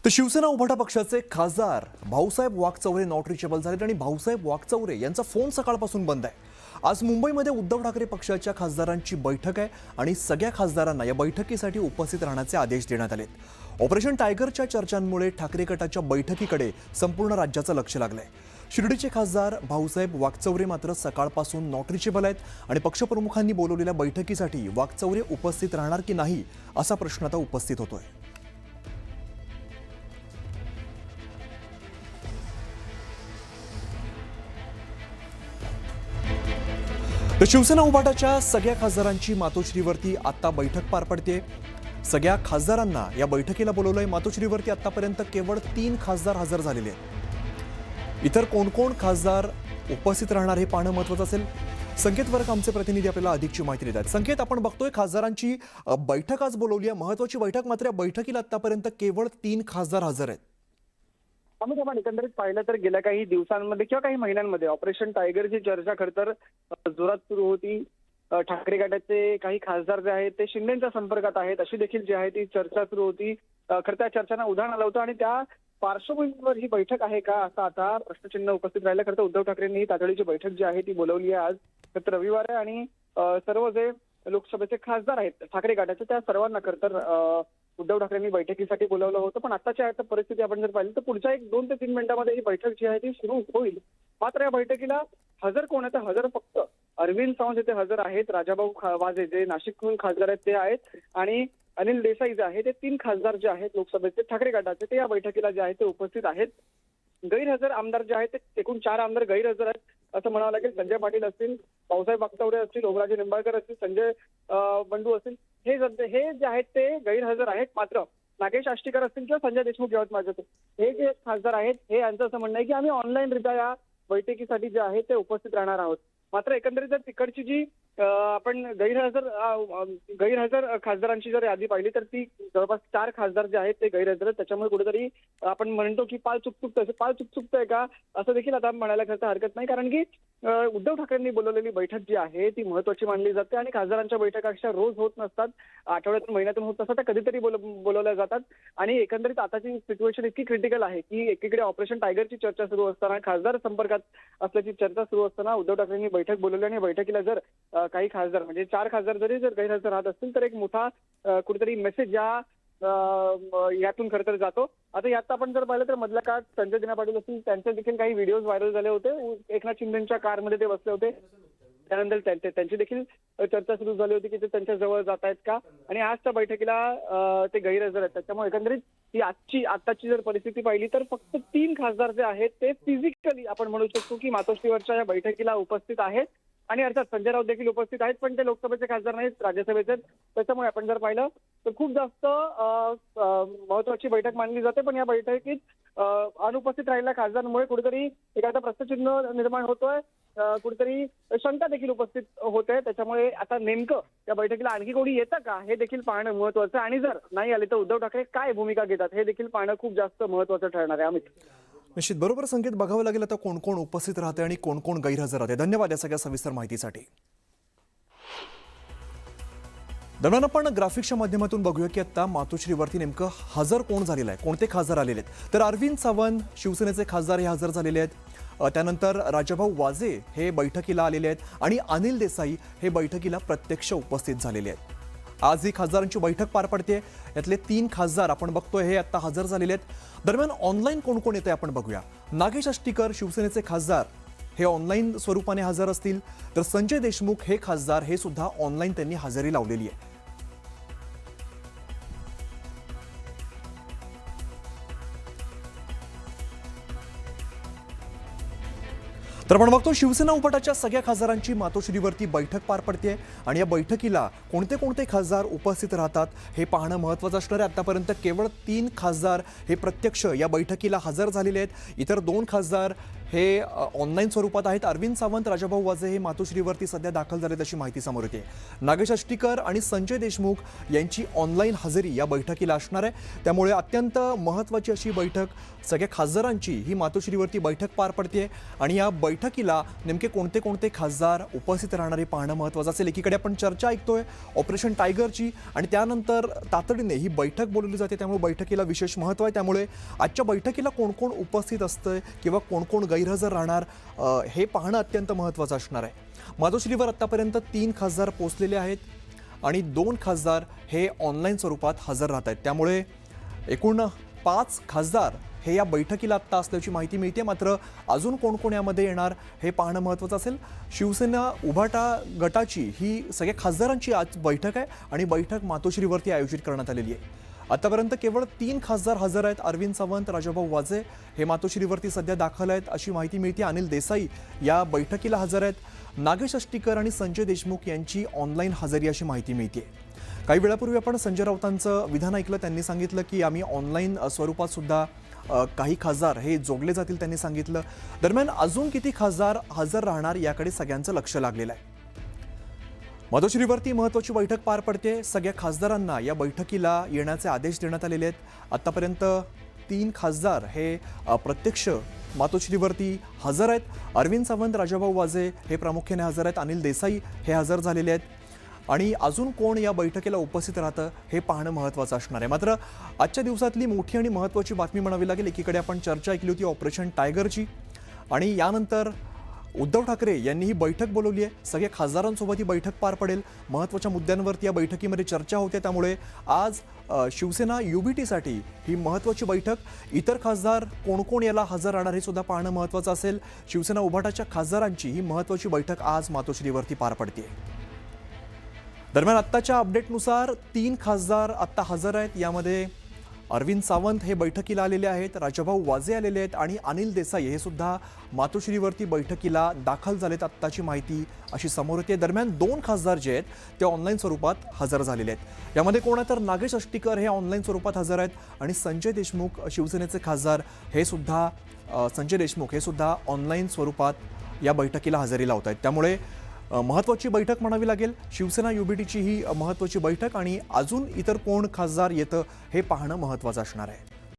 तर शिवसेना उभाटा पक्षाचे खासदार भाऊसाहेब वाकचौरे नॉट रिचेबल झालेत आणि भाऊसाहेब वाकचौरे यांचा फोन सकाळपासून बंद आहे। आज मुंबईमध्ये उद्धव ठाकरे पक्षाच्या खासदारांची बैठक आहे आणि सगळ्या खासदारांना या बैठकीसाठी उपस्थित राहण्याचे आदेश देण्यात आलेत। ऑपरेशन टायगरच्या चर्चांमुळे ठाकरे गटाच्या बैठकीकडे संपूर्ण राज्याचं लक्ष लागलंय। शिर्डीचे खासदार भाऊसाहेब वाकचौरे मात्र सकाळपासून नॉट रिचेबल आहेत आणि पक्षप्रमुखांनी बोलवलेल्या बैठकीसाठी वाकचौरे उपस्थित राहणार की नाही असा प्रश्न आता उपस्थित होतोय। तर शिवसेना उभाटाच्या सगळ्या खासदारांची मातोश्रीवरती आता बैठक पार पडते। सगळ्या खासदारांना या बैठकीला बोलवलंय। मातोश्रीवरती आतापर्यंत केवळ 3 खासदार हजर झालेले आहेत। इतर कोण खासदार उपस्थित राहणार हे पाहणं महत्त्वाचं असेल। संकेत वर्क आमचे प्रतिनिधी आपल्याला अधिकची माहिती देत आहेत। संकेत, आपण बघतोय खासदारांची बैठक आज बोलवली आहे, महत्त्वाची बैठक, मात्र या बैठकीला आतापर्यंत केवळ 3 खासदार हजर आहेत। त्यामुळे आपण एकंदरीत पाहिलं तर गेल्या काही दिवसांमध्ये किंवा काही महिन्यांमध्ये ऑपरेशन टायगरची चर्चा खरं तर जोरात सुरू होती। ठाकरे गटाचे काही खासदार जे आहेत ते शिंदेच्या संपर्कात आहेत अशी देखील जी आहे ती चर्चा सुरू होती। खरं त्या चर्चांना उधाण आलं होतं आणि त्या पार्श्वभूमीवर ही बैठक आहे का असं आता प्रश्नचिन्ह उपस्थित राहिलं। खरं तर उद्धव ठाकरेंनी ही तातडीची बैठक जी आहे ती बोलावली आहे आज। खरं तर रविवार आहे आणि सर्व जे लोकसभेचे खासदार आहेत ठाकरे गटाचे त्या सर्वांना खरं तर उद्धव ठाकरेंनी बैठकीसाठी बोलावलं होतं। पण आताची परिस्थिती आपण जर पाहिली तर पुढच्या 2 ते 3 मिनिटांमध्ये ही बैठक जी आहे ती सुरू होईल। मात्र या बैठकीला हजर कोण आहे तर हजर फक्त अरविंद सावंत इथे हजर आहेत, राजाभाऊ वाजे जे नाशिकहून खासदार आहेत ते आहेत आणि अनिल देसाई जे आहे ते 3 खासदार जे आहेत लोकसभेचे ठाकरे गटाचे ते या बैठकीला जे आहे ते उपस्थित आहेत। गैरहजर आमदार जे आहेत ते एकूण 4 आमदार गैरहजर आहेत असं म्हणावं लागेल। संजय पाटील असतील, भाऊसाहेब वाकचौरे असतील, ओमराजे निंबाळकर असतील, संजय बंडू असतील, हे जे आहेत ते गैरहजर आहेत। मात्र नागेश आष्टीकर असतील किंवा संजय देशमुख यवतमाळचे हे जे खासदार आहेत हे यांचं असं म्हणणं आहे की आम्ही ऑनलाईनरित्या या बैठकीसाठी जे आहे ते उपस्थित राहणार आहोत। मात्र एकंदरीत जर तिकडची जी आपण गैरहजर खासदारांची जर यादी पाहिली तर ती जवळपास 4 खासदार जे आहेत ते गैरहजर आहेत। त्याच्यामुळे कुठेतरी आपण म्हणतो की पाल चुकतंय का असं देखील आता म्हणायला खरं हरकत नाही, कारण की उद्धव ठाकरेंनी बोलवलेली बैठक जी आहे ती महत्त्वाची मानली जाते आणि खासदारांच्या बैठका अशा रोज होत नसतात, आठवड्यातून महिन्यातून होत नसतात, त्या कधीतरी बोलवल्या जातात। आणि एकंदरीत आताची सिच्युएशन इतकी क्रिटिकल आहे की एकीकडे ऑपरेशन टायगरची चर्चा सुरू असताना, खासदार संपर्कात असल्याची चर्चा सुरू असताना उद्धव ठाकरेंनी बैठक बोलवली आणि बैठकीला जर काही खासदार म्हणजे 4 खासदार जरी जर गैरहजर राहत असतील तर एक मोठा कुठेतरी मेसेज यातून खरं तर जातो। आता यात आपण जर पाहिलं तर मधल्या काळात संजय दिना पाटील असतील त्यांचे देखील काही व्हिडिओज व्हायरल झाले होते। एकनाथ शिंदेच्या कारमध्ये ते बसले होते, त्यानंतर त्यांची देखील चर्चा सुरू झाली होती की ते त्यांच्या जवळ जात आहेत का, आणि आजच्या बैठकीला ते गैरहजर आहेत। त्याच्यामुळे एकंदरीत ही आताची जर परिस्थिती पाहिली तर फक्त 3 खासदार जे आहेत ते फिजिकली आपण म्हणू शकतो की मातोश्रीवरच्या या बैठकीला उपस्थित आहेत आणि अर्थात संजय राऊत देखील उपस्थित आहेत, पण ते लोकसभेचे खासदार नाहीत, राज्यसभेचे। त्याच्यामुळे आपण जर पाहिलं तर खूप जास्त महत्वाची बैठक मानली जाते। पण या बैठकीत अनुपस्थित राहिलेल्या खासदारांमुळे कुठेतरी एखादा प्रश्नचिन्ह निर्माण होतोय, कुठेतरी शंका देखील उपस्थित होते। त्याच्यामुळे आता नेमकं या बैठकीला आणखी कोणी येतं का हे देखील पाहणं महत्वाचं आहे आणि जर नाही आले तर उद्धव ठाकरे काय भूमिका घेतात हे देखील पाहणं खूप जास्त महत्वाचं ठरणार आहे। अमित, निश्चित बरोबर संकेत, बघावं लागेल आता कोण उपस्थित राहते आणि कोण गैरहजर राहते। धन्यवाद या सगळ्या सविस्तर माहितीसाठी। दरम्यान आपण ग्राफिक्सच्या माध्यमातून बघूया की आता मातोश्रीवरती नेमकं हजर कोण झालेलं आहे, कोणते खासदार आलेले आहेत। तर अरविंद सावंत शिवसेनेचे खासदार हे हजर झालेले आहेत, त्यानंतर राजाभाऊ वाजे हे बैठकीला आलेले आहेत आणि अनिल देसाई हे बैठकीला प्रत्यक्ष उपस्थित झालेले आहेत। आज ही खासदारांची बैठक पार पडते, यातले 3 खासदार आपण बघतोय हे आता हजर झालेले आहेत। दरम्यान ऑनलाईन कोण येते आपण बघूया। नागेश आष्टीकर शिवसेनेचे खासदार हे ऑनलाईन स्वरूपाने हजर असतील, तर संजय देशमुख हे खासदार हे सुद्धा ऑनलाईन त्यांनी हजेरी लावलेली आहे। तर आपण बघतो शिवसेना उभाटाच्या सगळ्या खासदारांची मातोश्रीवरती बैठक पार पडते आणि या बैठकीला कोणते खासदार उपस्थित राहतात हे पाहणं महत्त्वाचं असणार आहे। आतापर्यंत केवळ 3 खासदार हे प्रत्यक्ष या बैठकीला हजर झालेले आहेत, इतर 2 खासदार हे ऑनलाईन स्वरूपात आहेत. अरविंद सावंत, राजाभाऊ वाजे हे मातोश्रीवरती सध्या दाखल झालेत अशी माहिती समोर येते. नागेश अष्टीकर आणि संजय देशमुख यांची ऑनलाईन हजेरी या बैठकीला असणार आहे. त्यामुळे अत्यंत महत्त्वाची अशी बैठक, सगळ्या खासदारांची ही मातोश्रीवरती बैठक पार पडते आणि या बैठकीला नेमके कोणते कोणते खासदार उपस्थित राहणार हे पाहणं महत्त्वाचं असेल. एकीकडे आपण चर्चा ऐकतोय ऑपरेशन टायगरची आणि त्यानंतर तातडीने ही बैठक बोलवली जाते, त्यामुळे बैठकीला विशेष महत्त्व आहे. त्यामुळे आजच्या बैठकीला कोण कोण उपस्थित असतं किंवा कोण कोण गैरहजर राहणार हे पाहणं अत्यंत महत्त्वाचं असणार आहे. मातोश्रीवर आत्तापर्यंत 3 खासदार पोहोचलेले आहेत आणि 2 खासदार हे ऑनलाईन स्वरूपात हजर राहत आहेत. त्यामुळे एकूण 5 खासदार हे या बैठकीला आत्ता असल्याची माहिती मिळते. मात्र अजून कोण कोण यामध्ये येणार हे पाहणं महत्त्वाचं असेल. शिवसेना उभाटा गटाची ही सगळ्या खासदारांची आज बैठक आहे आणि बैठक मातोश्रीवरती आयोजित करण्यात आलेली आहे. आतापर्यंत केवळ 3 खासदार हजर आहेत. अरविंद सावंत, राजाभाऊ वाजे हे मातोश्रीवरती सध्या दाखल आहेत अशी माहिती मिळते. अनिल देसाई या बैठकीला हजर आहेत. नागेश अष्टीकर आणि संजय देशमुख यांची ऑनलाईन हजेरी अशी माहिती मिळते. काही वेळापूर्वी आपण संजय राऊतांचं विधान ऐकलं. त्यांनी सांगितलं की आम्ही ऑनलाईन स्वरूपात सुद्धा काही खासदार हे जोडले जातील त्यांनी सांगितलं. दरम्यान अजून किती खासदार हजर राहणार याकडे सगळ्यांचं लक्ष लागलेलं आहे. मातोश्रीवरती महत्त्वाची बैठक पार पडते. सगळ्या खासदारांना या बैठकीला येण्याचे आदेश देण्यात आलेले आहेत. आत्तापर्यंत 3 खासदार हे प्रत्यक्ष मातोश्रीवरती हजर आहेत. अरविंद सावंत, राजाभाऊ वाजे हे प्रामुख्याने हजर आहेत. अनिल देसाई हे हजर झालेले आहेत आणि अजून कोण या बैठकीला उपस्थित राहतं हे पाहणं महत्त्वाचं असणार आहे. मात्र आजच्या दिवसातली मोठी आणि महत्त्वाची बातमी म्हणावी लागेल. एकीकडे आपण चर्चा ऐकली होती ऑपरेशन टायगरची आणि यानंतर उद्धव ठाकरे यांनी ही बैठक बोलवली आहे. सगळ्या खासदारांसोबत ही बैठक पार पडेल. महत्त्वाच्या मुद्द्यांवरती या बैठकीमध्ये चर्चा होते. त्यामुळे आज शिवसेना युबीटीसाठी ही महत्त्वाची बैठक. इतर खासदार कोण कोण याला हजर राहणार हे सुद्धा पाहणं महत्त्वाचं असेल. शिवसेना उभाटाच्या खासदारांची ही महत्त्वाची बैठक आज मातोश्रीवरती पार पडते. दरम्यान आत्ताच्या अपडेटनुसार 3 खासदार आत्ता हजर आहेत. यामध्ये अरविंद सावंत हे बैठकीला आलेले आहेत, राजाभाऊ वाजे आलेले आहेत आणि अनिल देसाई हे सुद्धा मातोश्रीवरती बैठकीला दाखल झालेत आत्ताची माहिती अशी समोर येते. दरम्यान 2 खासदार जे आहेत ते ऑनलाईन स्वरूपात हजर झालेले आहेत. यामध्ये कोण आहे तर नागेश अष्टीकर हे ऑनलाईन स्वरूपात हजर आहेत आणि संजय देशमुख शिवसेनेचे खासदार हे सुद्धा ऑनलाईन स्वरूपात या बैठकीला हजेरी लावत आहेत. त्यामुळे महत्त्वाची बैठक म्हणावी लागेल. शिवसेना युबीटीची ही महत्त्वाची बैठक आणि अजून इतर कोण खासदार येतं हे पाहणं महत्त्वाचं असणार आहे.